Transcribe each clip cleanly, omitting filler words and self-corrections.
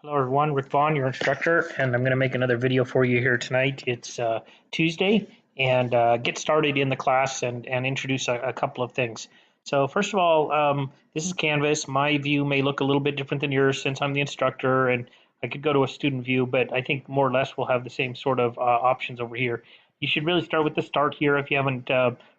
Hello everyone, Rick Vaughn, your instructor, and I'm going to make another video for you here tonight. It's Tuesday, and get started in the class and introduce a couple of things. So first of all, this is Canvas. My view may look a little bit different than yours since I'm the instructor, and I could go to a student view, but I think more or less we'll have the same sort of options over here. You should really start with the start here if you haven't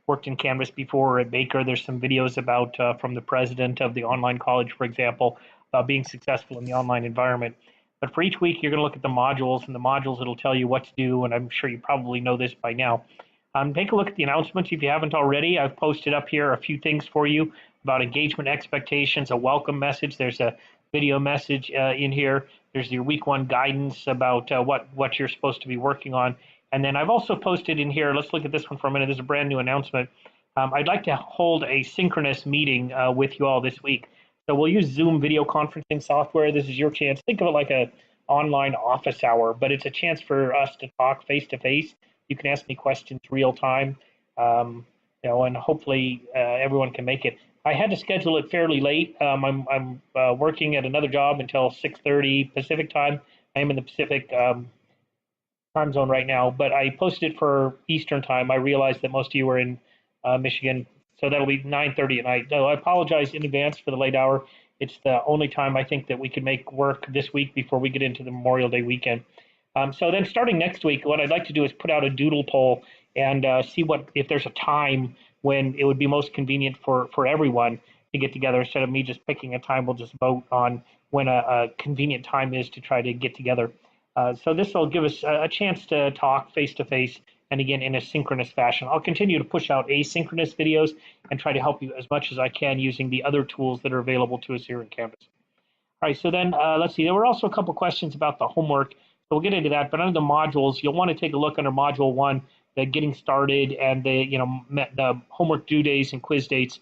worked in Canvas before. At Baker, there's some videos about from the president of the online college, for example, being successful in the online environment. But for each week, you're going to look at the modules, and the modules it'll tell you what to do, and I'm sure you probably know this by now. Take a look at the announcements if you haven't already. I've posted up here a few things for you about engagement expectations, a welcome message. There's a video message in here. There's your week one guidance about what you're supposed to be working on. And then I've also posted in here, let's look at this one for a minute. There's a brand new announcement. I'd like to hold a synchronous meeting with you all this week. So we'll use Zoom video conferencing software. This is your chance. Think of it like an online office hour, but it's a chance for us to talk face to face. You can ask me questions real time, and hopefully everyone can make it. I had to schedule it fairly late. I'm working at another job until 6:30 Pacific time. I am in the Pacific time zone right now, but I posted it for Eastern time. I realized that most of you are in Michigan. So that'll be 9:30 at night. So I apologize in advance for the late hour. It's the only time I think that we can make work this week before we get into the Memorial Day weekend. So then starting next week, what I'd like to do is put out a doodle poll and see if there's a time when it would be most convenient for everyone to get together. Instead of me just picking a time, we'll just vote on when a convenient time is to try to get together. So this will give us a chance to talk face to face, and again, in a synchronous fashion. I'll continue to push out asynchronous videos and try to help you as much as I can using the other tools that are available to us here in Canvas. All right, so then let's see. There were also a couple questions about the homework, so we'll get into that. But under the modules, you'll want to take a look under Module 1, the getting started and the homework due days and quiz dates.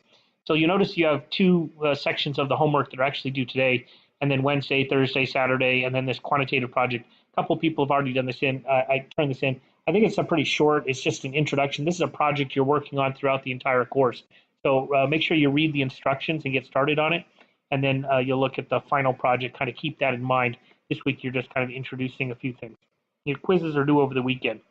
So you notice you have two sections of the homework that are actually due today, and then Wednesday, Thursday, Saturday, and then this quantitative project. A couple of people have already done this in. I turned this in. I think it's a pretty short, it's just an introduction. This is a project you're working on throughout the entire course. So make sure you read the instructions and get started on it. And then you'll look at the final project, kind of keep that in mind. This week, you're just kind of introducing a few things. Your quizzes are due over the weekend.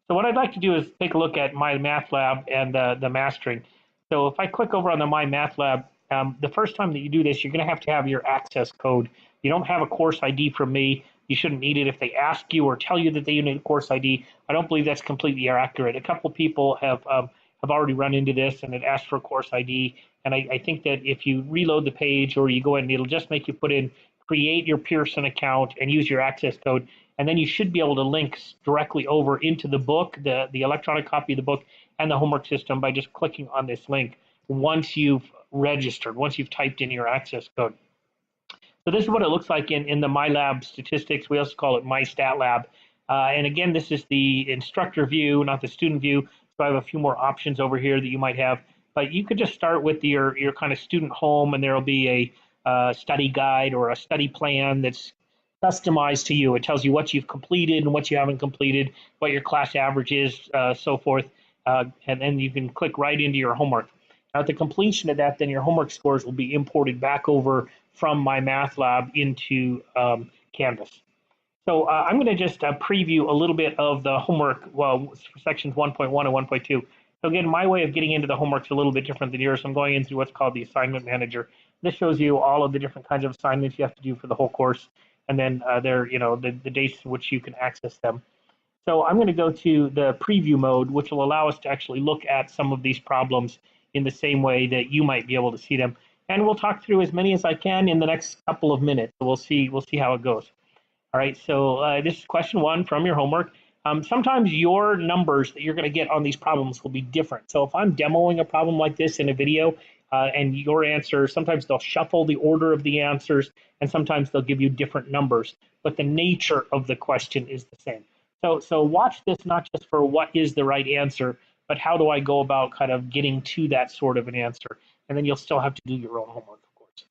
So what I'd like to do is take a look at My Math Lab and the mastering. So if I click over on the My Math Lab, the first time that you do this, you're going to have your access code. You don't have a course ID from me. You shouldn't need it if they ask you or tell you that they need a course ID. I don't believe that's completely accurate. A couple people have already run into this and it asked for a course ID. And I think that if you reload the page or you go in, it'll just make you put in, create your Pearson account and use your access code. And then you should be able to link directly over into the book, the electronic copy of the book and the homework system by just clicking on this link once you've registered, once you've typed in your access code. So this is what it looks like in the MyLab statistics. We also call it MyStatLab. And again, this is the instructor view, not the student view. So I have a few more options over here that you might have. But you could just start with your kind of student home, and there will be a study guide or a study plan that's customized to you. It tells you what you've completed and what you haven't completed, what your class average is, so forth. And then you can click right into your homework. Now, at the completion of that, then your homework scores will be imported back over from My Math Lab into Canvas. So I'm going to just preview a little bit of the homework, sections 1.1 and 1.2. So again, my way of getting into the homework is a little bit different than yours. I'm going into what's called the Assignment Manager. This shows you all of the different kinds of assignments you have to do for the whole course, and then the dates in which you can access them. So I'm going to go to the preview mode, which will allow us to actually look at some of these problems in the same way that you might be able to see them. And we'll talk through as many as I can in the next couple of minutes. So we'll see how it goes. All right, so this is question 1 from your homework. Sometimes your numbers that you're going to get on these problems will be different. So if I'm demoing a problem like this in a video and your answer, sometimes they'll shuffle the order of the answers, and sometimes they'll give you different numbers. But the nature of the question is the same. So watch this not just for what is the right answer, but how do I go about kind of getting to that sort of an answer? And then you'll still have to do your own homework, of course.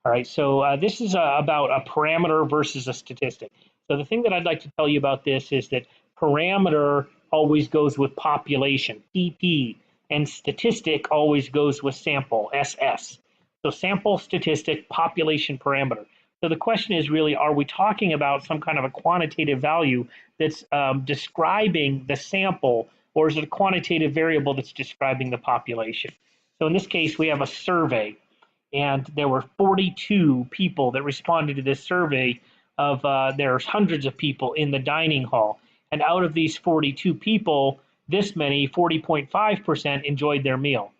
All right, so this is about a parameter versus a statistic. So the thing that I'd like to tell you about this is that parameter always goes with population, PP, and statistic always goes with sample, SS. So sample, statistic, population, parameter. So the question is really, are we talking about some kind of a quantitative value that's describing the sample, or is it a quantitative variable that's describing the population? So in this case, we have a survey, and there were 42 people that responded to this survey of there's hundreds of people in the dining hall. And out of these 42 people, this many, 40.5%, enjoyed their meal.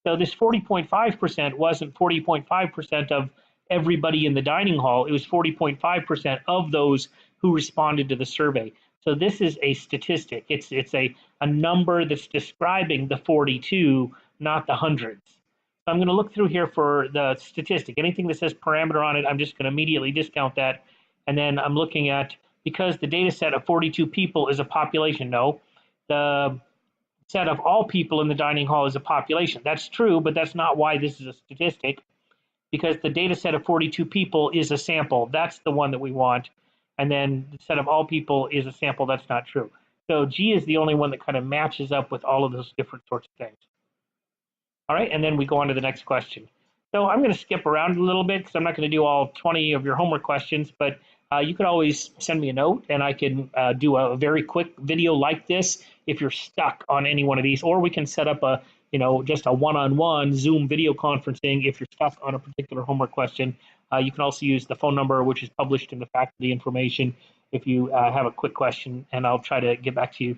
So this 40.5% wasn't 40.5% of everybody in the dining hall. It was 40.5% of those who responded to the survey. So this is a statistic. It's a number that's describing the 42, not the hundreds. So I'm going to look through here for the statistic. Anything that says parameter on it, I'm just going to immediately discount that. And then I'm looking at, because the data set of 42 people is a population, no. The set of all people in the dining hall is a population. That's true, but that's not why this is a statistic, because the data set of 42 people is a sample. That's the one that we want. And then the set of all people is a sample. That's not true. So G is the only one that kind of matches up with all of those different sorts of things. All right, and then we go on to the next question. So I'm going to skip around a little bit because I'm not going to do all 20 of your homework questions, but you could always send me a note and I can do a very quick video like this if you're stuck on any one of these, or we can set up a, just a one-on-one Zoom video conferencing if you're stuck on a particular homework question. You can also use the phone number, which is published in the faculty information, if you have a quick question, and I'll try to get back to you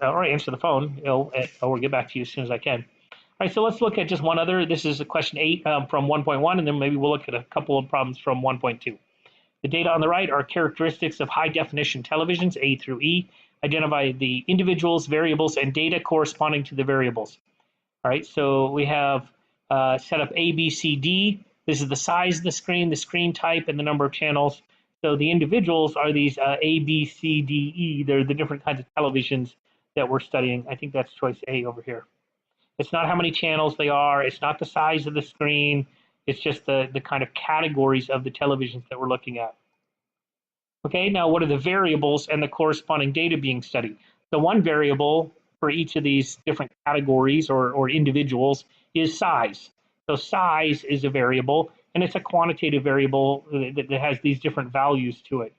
or answer the phone, or get back to you as soon as I can. All right, so let's look at just one other. This is a question 8 from 1.1, and then maybe we'll look at a couple of problems from 1.2. The data on the right are characteristics of high-definition televisions, A through E. Identify the individuals, variables, and data corresponding to the variables. All right, so we have set up A, B, C, D. This is the size of the screen type, and the number of channels. So the individuals are these A, B, C, D, E. They're the different kinds of televisions that we're studying. I think that's choice A over here. It's not how many channels they are. It's not the size of the screen. It's just the kind of categories of the televisions that we're looking at. Okay, now what are the variables and the corresponding data being studied? The one variable for each of these different categories or individuals is size. So size is a variable, and it's a quantitative variable that has these different values to it.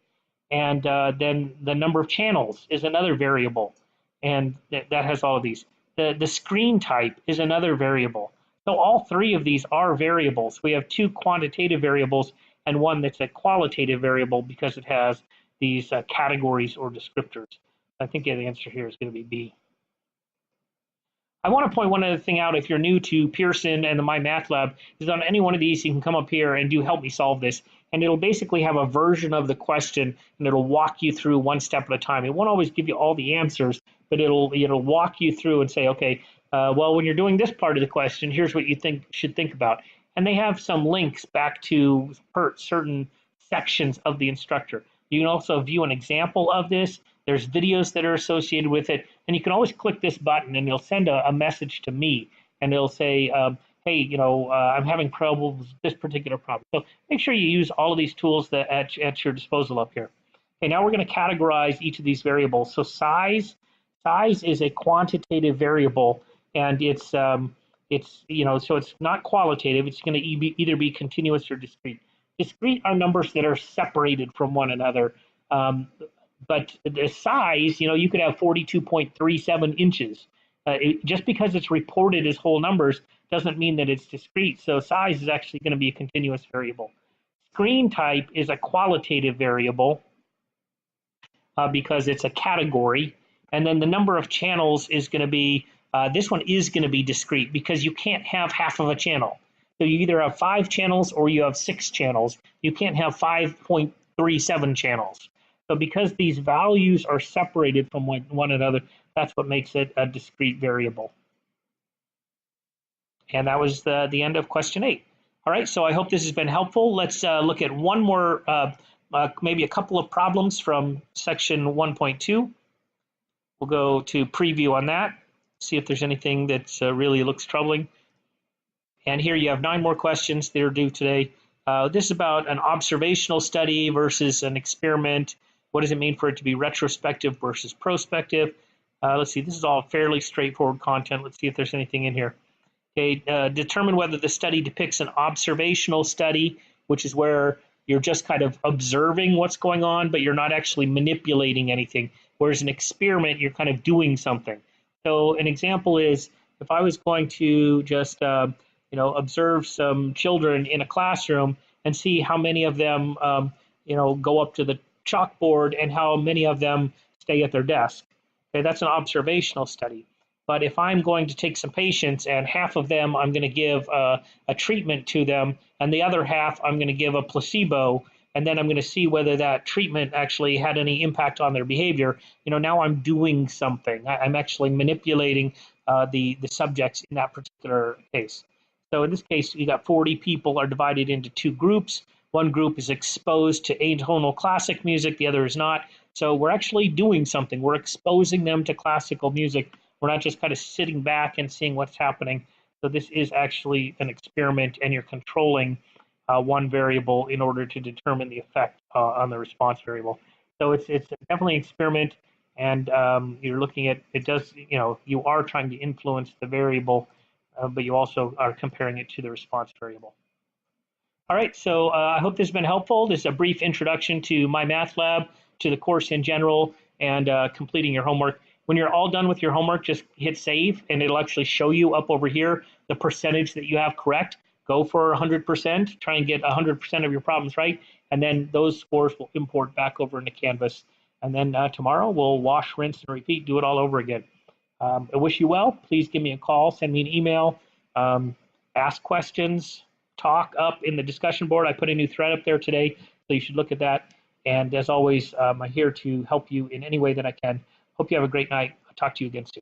And then the number of channels is another variable, and that has all of these. The screen type is another variable. So all three of these are variables. We have two quantitative variables and one that's a qualitative variable because it has these categories or descriptors. I think the answer here is going to be B. I want to point one other thing out. If you're new to Pearson and the My Math Lab, is on any one of these you can come up here and do help me solve this, and it'll basically have a version of the question and it'll walk you through one step at a time. It won't always give you all the answers, but it'll walk you through and say, okay, well, when you're doing this part of the question, here's what you should think about. And they have some links back to certain sections of the instructor. You can also view an example of this. There's videos that are associated with it, and you can always click this button and it'll send a message to me, and it'll say, hey, I'm having problems with this particular problem. So make sure you use all of these tools that at your disposal up here. Okay, now we're going to categorize each of these variables. So size is a quantitative variable, and it's so it's not qualitative. It's going to either be continuous or discrete. Discrete are numbers that are separated from one another. But the size, you could have 42.37 inches. Just because it's reported as whole numbers doesn't mean that it's discrete. So size is actually going to be a continuous variable. Screen type is a qualitative variable because it's a category. And then the number of channels is going to be, this one is going to be discrete because you can't have half of a channel. So you either have 5 channels or you have 6 channels. You can't have 5.37 channels. So because these values are separated from one another, that's what makes it a discrete variable. And that was the end of question 8. All right, so I hope this has been helpful. Let's look at one more, maybe a couple of problems from section 1.2. We'll go to preview on that, see if there's anything that really looks troubling. And here you have 9 more questions that are due today. This is about an observational study versus an experiment. What does it mean for it to be retrospective versus prospective? Let's see, this is all fairly straightforward content. Let's see if there's anything in here. Okay, determine whether the study depicts an observational study, which is where you're just kind of observing what's going on, but you're not actually manipulating anything. Whereas an experiment, you're kind of doing something. So an example is if I was going to just observe some children in a classroom and see how many of them go up to the chalkboard and how many of them stay at their desk. Okay, that's an observational study. But if I'm going to take some patients and half of them I'm going to give a treatment to them, and the other half I'm going to give a placebo, and then I'm going to see whether that treatment actually had any impact on their behavior, now I'm doing something. I'm actually manipulating the subjects in that particular case. So in this case, you got 40 people are divided into two groups. One group is exposed to atonal classic music, the other is not. So we're actually doing something. We're exposing them to classical music. We're not just kind of sitting back and seeing what's happening. So this is actually an experiment, and you're controlling one variable in order to determine the effect on the response variable. So it's definitely an experiment, and you're looking at, it does, you are trying to influence the variable, but you also are comparing it to the response variable. All right, so I hope this has been helpful. This is a brief introduction to My Math Lab, to the course in general, and completing your homework. When you're all done with your homework, just hit save, and it'll actually show you up over here the percentage that you have correct. Go for 100%, try and get 100% of your problems right, and then those scores will import back over into Canvas. And then tomorrow we'll wash, rinse, and repeat, do it all over again. I wish you well. Please give me a call, send me an email, ask questions, talk up in the discussion board. I put a new thread up there today, so you should look at that. And as always, I'm here to help you in any way that I can. Hope you have a great night. I'll talk to you again soon.